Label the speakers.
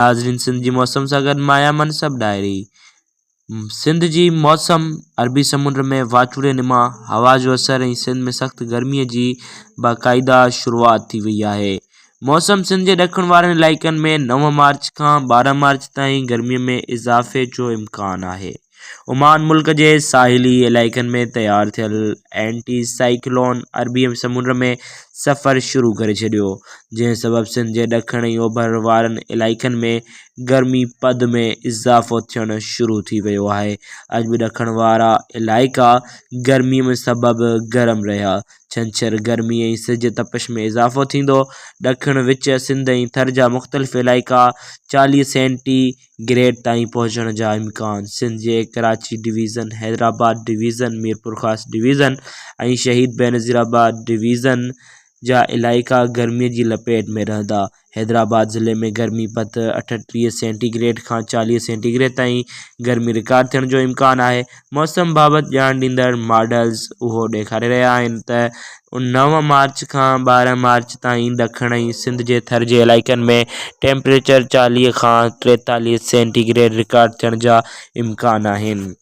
Speaker 1: नाज़रीन, सिंध जी मौसम सां गॾु माया मनसब डायरी। सिंध जी मौसम अरबी समुंड में वाचूड़े निमा हवा जो असर ऐं सिंध में सख़्त गर्मीअ जी बाक़ाइदा शुरूआत थी वई आहे। मौसम सिंध जे ॾखण वारनि इलाइक़नि में 9 मार्च खां 12 मार्च ताईं गर्मीअ में इज़ाफ़े जो इम्कान आहे। ओमान मुल्क जे साहिली इलाइक़नि में तयारु थियल एंटी साइक्लोन अरबी समुंड में सफ़र शुरू करे छॾियो, जंहिं सबबि सिंध जे ॾखण ऐं ओभर वारनि इलाइक़नि में गर्मी पद में इज़ाफ़ो थियणु शुरू थी वियो आहे। अॼु बि ॾखण वारा इलाइक़ा गर्मीअ में सबबि गरम रहिया। छंछरु गर्मी ऐं सिज तपश में इज़ाफ़ो थींदो। ॾखण विच सिंध ऐं थर जा मुख़्तलिफ़ इलाइक़ा 40 सेंटीग्रेड ताईं पहुचण जा इम्कान। सिंध जे कराची डिवीज़न, हैदराबाद डिवीज़न, मीरपुर ख़ास डिवीज़न ऐं शहीद बेनज़ीराबाद डिवीज़न जा इलाइक़ा गर्मीअ जी लपेट में रहंदा। हैदराबाद ज़िले में गर्मी पद 38 सेंटीग्रेड खां 40 सेंटीग्रेड ताईं गर्मी रिकॉर्ड थियण जो इम्कान आहे। मौसम बाबति ॼाण ॾींदड़ मॉडल्स उहो ॾेखारे रहिया आहिनि त 9 मार्च खां 12 मार्च ताईं ॾखण ऐं सिंध जे थर जे इलाइक़नि में टेम्परेचर 40 खां 43 सेंटीग्रेड रिकॉर्ड थियण जा इम्कान आहिनि।